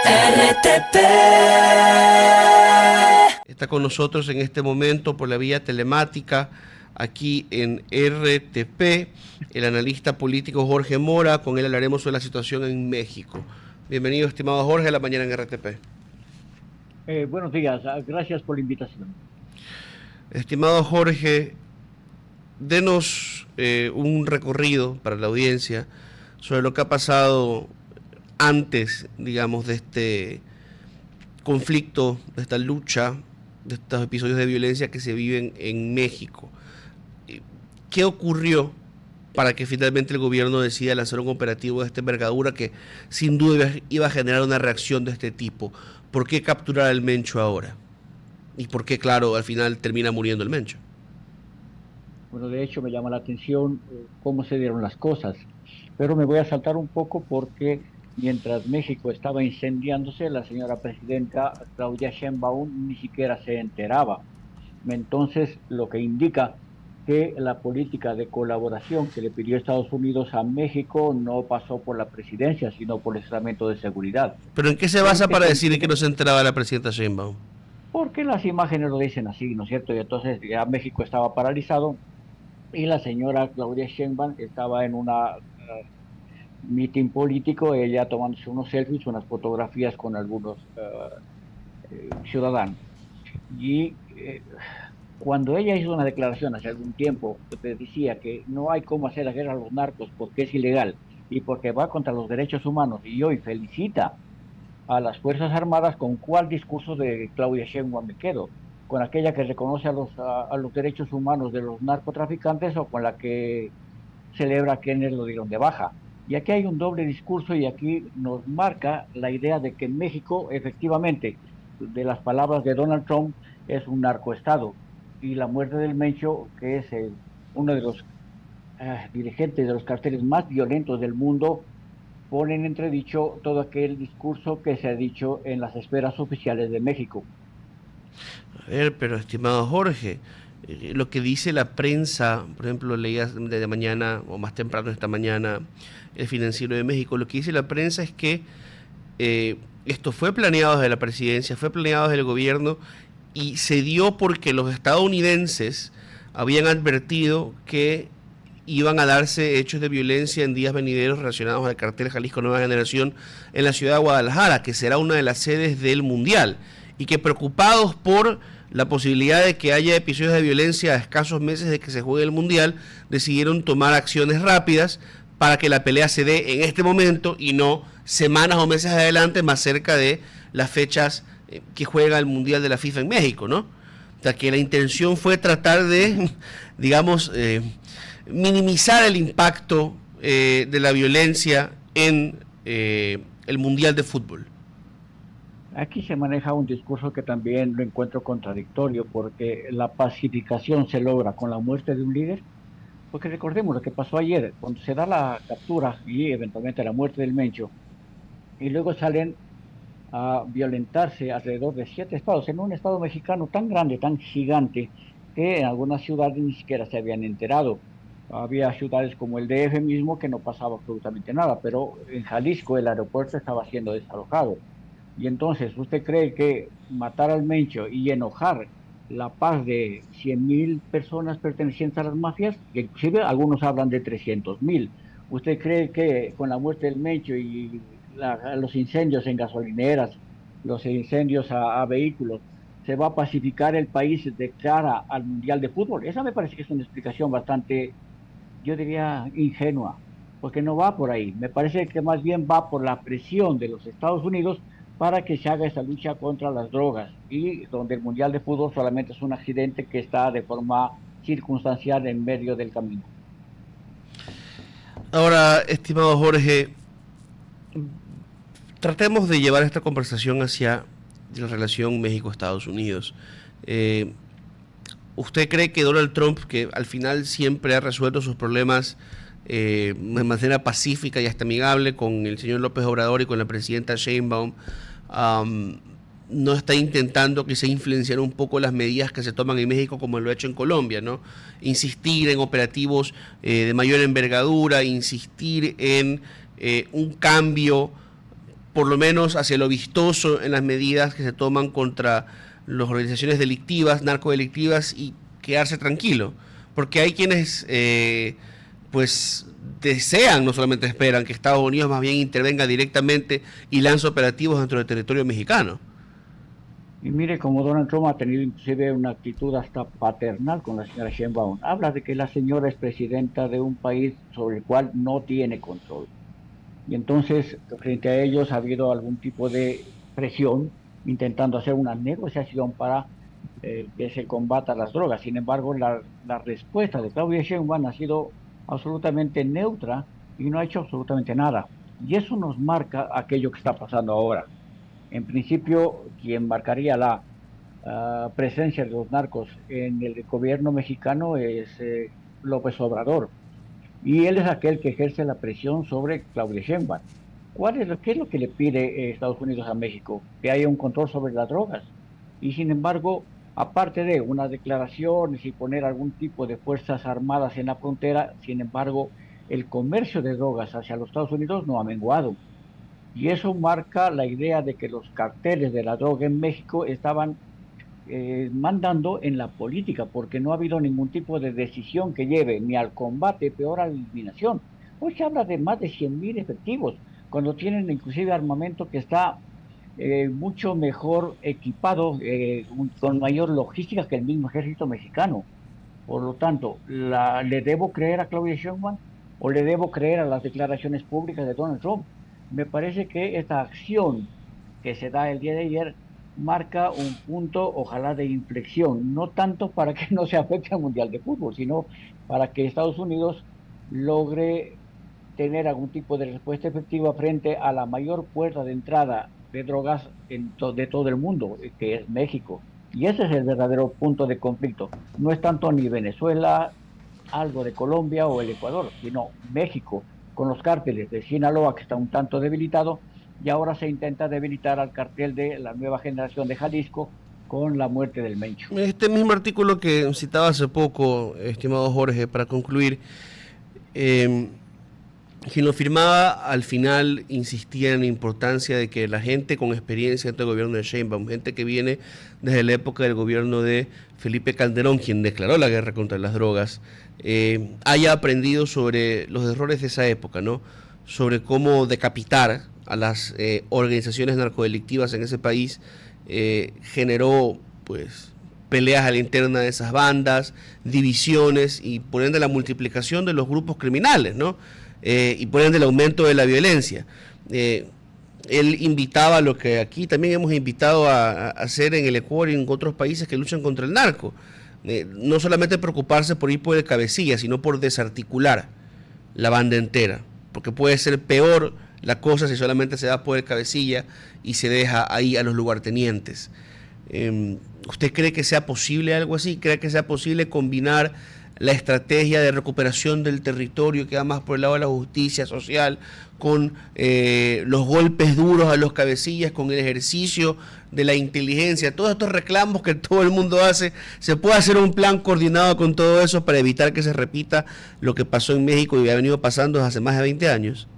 RTP. Está con nosotros en este momento por la vía telemática aquí en RTP el analista político Jorge Mora. Con él hablaremos sobre la situación en México. Bienvenido, estimado Jorge, a la mañana en RTP. Buenos días, gracias por la invitación. Estimado Jorge, denos un recorrido para la audiencia sobre lo que ha pasado antes, digamos, de este conflicto, de esta lucha, de estos episodios de violencia que se viven en México. ¿Qué ocurrió para que finalmente el gobierno decida lanzar un operativo de esta envergadura que sin duda iba a generar una reacción de este tipo? ¿Por qué capturar al Mencho ahora? ¿Y por qué, claro, al final termina muriendo el Mencho? Bueno, de hecho me llama la atención cómo se dieron las cosas, pero me voy a saltar un poco porque mientras México estaba incendiándose, la señora presidenta Claudia Sheinbaum ni siquiera se enteraba. Entonces, lo que indica que la política de colaboración que le pidió Estados Unidos a México no pasó por la presidencia, sino por el Departamento de Seguridad. ¿Pero en qué se basa Porque para decir que contiene, no se enteraba la presidenta Sheinbaum? porque las imágenes lo dicen así, ¿no es cierto? Y entonces ya México estaba paralizado y la señora Claudia Sheinbaum estaba en una meeting político, ella tomándose unos selfies, unas fotografías con algunos ciudadanos. Y cuando ella hizo una declaración hace algún tiempo, que decía que no hay cómo hacer la guerra a los narcos porque es ilegal y porque va contra los derechos humanos, y hoy felicita a las Fuerzas Armadas, ¿con cuál discurso de Claudia Sheinbaum me quedo? ¿Con aquella que reconoce a los derechos humanos de los narcotraficantes o con la que celebra quienes lo dieron de baja? Y aquí hay un doble discurso y aquí nos marca la idea de que México, efectivamente, de las palabras de Donald Trump, es un narcoestado. Y la muerte del Mencho, que es uno de los dirigentes de los carteles más violentos del mundo, pone en entredicho todo aquel discurso que se ha dicho en las esferas oficiales de México. A ver, pero estimado Jorge, lo que dice la prensa, por ejemplo, leías de mañana o más temprano esta mañana el Financiero de México, lo que dice la prensa es que esto fue planeado desde la presidencia, fue planeado desde el gobierno y se dio porque los estadounidenses habían advertido que iban a darse hechos de violencia en días venideros relacionados al cartel Jalisco Nueva Generación en la ciudad de Guadalajara, que será una de las sedes del Mundial, y que preocupados por la posibilidad de que haya episodios de violencia a escasos meses de que se juegue el Mundial, decidieron tomar acciones rápidas para que la pelea se dé en este momento y no semanas o meses adelante, más cerca de las fechas que juega el Mundial de la FIFA en México, ¿no? O sea, que la intención fue tratar de, digamos, minimizar el impacto de la violencia en el Mundial de Fútbol. Aquí se maneja un discurso que también lo encuentro contradictorio, porque la pacificación se logra con la muerte de un líder, porque recordemos lo que pasó ayer, cuando se da la captura y eventualmente la muerte del Mencho, y luego salen a violentarse alrededor de 7 estados, en un estado mexicano tan grande, tan gigante, que en algunas ciudades ni siquiera se habían enterado. Había ciudades como el DF mismo que no pasaba absolutamente nada, pero en Jalisco el aeropuerto estaba siendo desalojado. Y entonces, ¿usted cree que matar al Mencho y enojar la paz de 100.000 personas pertenecientes a las mafias, que inclusive algunos hablan de 300.000, ¿usted cree que con la muerte del Mencho y los incendios en gasolineras, los incendios a vehículos, se va a pacificar el país de cara al Mundial de Fútbol? Esa me parece que es una explicación bastante, yo diría, ingenua, porque no va por ahí. Me parece que más bien va por la presión de los Estados Unidos para que se haga esa lucha contra las drogas, y donde el Mundial de Fútbol solamente es un accidente que está de forma circunstancial en medio del camino. Ahora, estimado Jorge, tratemos de llevar esta conversación hacia la relación México-Estados Unidos. ¿Usted cree que Donald Trump, que al final siempre ha resuelto sus problemas de manera pacífica y hasta amigable con el señor López Obrador y con la presidenta Sheinbaum, no está intentando que se influenciar un poco las medidas que se toman en México como lo ha hecho en Colombia, ¿no? Insistir en operativos de mayor envergadura, insistir en un cambio por lo menos hacia lo vistoso en las medidas que se toman contra las organizaciones delictivas, narcodelictivas, y quedarse tranquilo. Porque hay quienes pues desean, no solamente esperan, que Estados Unidos más bien intervenga directamente y lance operativos dentro del territorio mexicano. Y mire como Donald Trump ha tenido inclusive una actitud hasta paternal con la señora Sheinbaum. Habla de que la señora es presidenta de un país sobre el cual no tiene control. Y entonces, frente a ellos ha habido algún tipo de presión intentando hacer una negociación para que se combata las drogas. Sin embargo, la respuesta de Claudia Sheinbaum ha sido absolutamente neutra y no ha hecho absolutamente nada. Y eso nos marca aquello que está pasando ahora. En principio, quien marcaría la presencia de los narcos en el gobierno mexicano es López Obrador. Y él es aquel que ejerce la presión sobre Claudia Sheinbaum. ¿Qué es lo que le pide Estados Unidos a México? Que haya un control sobre las drogas. Y sin embargo, aparte de unas declaraciones y poner algún tipo de fuerzas armadas en la frontera, sin embargo, el comercio de drogas hacia los Estados Unidos no ha menguado. Y eso marca la idea de que los carteles de la droga en México estaban mandando en la política, porque no ha habido ningún tipo de decisión que lleve ni al combate, peor a la eliminación. Hoy se habla de más de 100.000 efectivos, cuando tienen inclusive armamento que está mucho mejor equipado, con mayor logística que el mismo ejército mexicano. Por lo tanto, ¿le debo creer a Claudia Sheinbaum o le debo creer a las declaraciones públicas de Donald Trump? Me parece que esta acción que se da el día de ayer marca un punto, ojalá, de inflexión, no tanto para que no se afecte al Mundial de Fútbol, sino para que Estados Unidos logre tener algún tipo de respuesta efectiva frente a la mayor puerta de entrada de drogas de todo el mundo, que es México. Y ese es el verdadero punto de conflicto. No es tanto ni Venezuela, algo de Colombia o el Ecuador, sino México, con los cárteles de Sinaloa, que está un tanto debilitado, y ahora se intenta debilitar al cartel de la nueva generación de Jalisco con la muerte del Mencho. Este mismo artículo que citaba hace poco, estimado Jorge, para concluir, eh, quien lo firmaba al final insistía en la importancia de que la gente con experiencia dentro del gobierno de Sheinbaum, gente que viene desde la época del gobierno de Felipe Calderón, quien declaró la guerra contra las drogas, haya aprendido sobre los errores de esa época, ¿no? Sobre cómo decapitar a las organizaciones narcodelictivas en ese país generó, pues, peleas a la interna de esas bandas, divisiones y por ende la multiplicación de los grupos criminales, ¿no? Y por ende el aumento de la violencia. Él invitaba a lo que aquí también hemos invitado a hacer en el Ecuador y en otros países que luchan contra el narco. No solamente preocuparse por ir por el cabecilla, sino por desarticular la banda entera, porque puede ser peor la cosa si solamente se da por el cabecilla y se deja ahí a los lugartenientes. ¿Usted cree que sea posible algo así? ¿Cree que sea posible combinar la estrategia de recuperación del territorio que va más por el lado de la justicia social con los golpes duros a los cabecillas, con el ejercicio de la inteligencia, todos estos reclamos que todo el mundo hace? ¿Se puede hacer un plan coordinado con todo eso para evitar que se repita lo que pasó en México y ha venido pasando desde hace más de 20 años?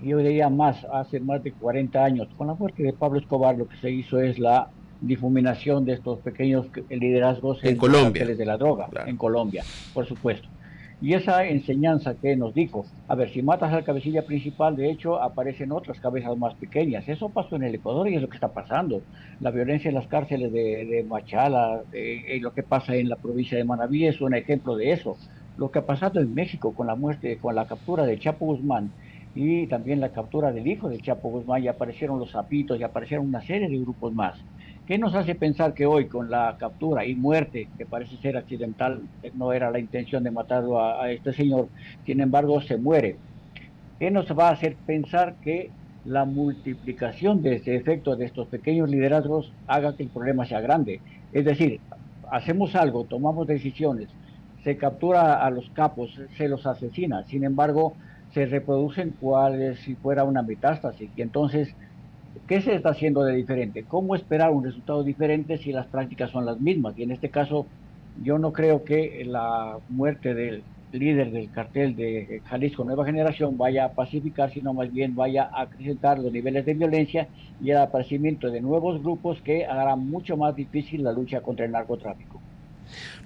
Yo diría más, hace más de 40 años, con la muerte de Pablo Escobar, lo que se hizo es la difuminación de estos pequeños liderazgos En en los Colombia, carteles de la droga, claro. en Colombia, por supuesto. Y esa enseñanza que nos dijo, a ver, si matas al cabecilla principal, de hecho, aparecen otras cabezas más pequeñas. Eso pasó en el Ecuador y es lo que está pasando. La violencia en las cárceles de Machala, lo que pasa en la provincia de Manabí es un ejemplo de eso. Lo que ha pasado en México con la muerte, con la captura de Chapo Guzmán y también la captura del hijo del Chapo Guzmán, y aparecieron los Zapitos y aparecieron una serie de grupos más. ¿Qué nos hace pensar que hoy, con la captura y muerte, que parece ser accidental, no era la intención de matarlo a este señor, sin embargo se muere? ¿Qué nos va a hacer pensar que la multiplicación de este efecto de estos pequeños liderazgos haga que el problema sea grande? Es decir, hacemos algo, tomamos decisiones, se captura a los capos, se los asesina, sin embargo, se reproducen cual si fuera una metástasis. Y entonces, ¿qué se está haciendo de diferente? ¿Cómo esperar un resultado diferente si las prácticas son las mismas? Y en este caso, yo no creo que la muerte líder del cartel de Jalisco Nueva Generación vaya a pacificar, sino más bien vaya a acrecentar los niveles de violencia y el aparecimiento de nuevos grupos que harán mucho más difícil la lucha contra el narcotráfico.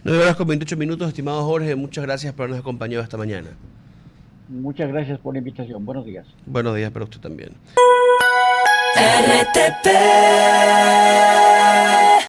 9 horas con 28 minutos, estimado Jorge, muchas gracias por habernos acompañado esta mañana. Muchas gracias por la invitación. Buenos días. Buenos días para usted también. RTP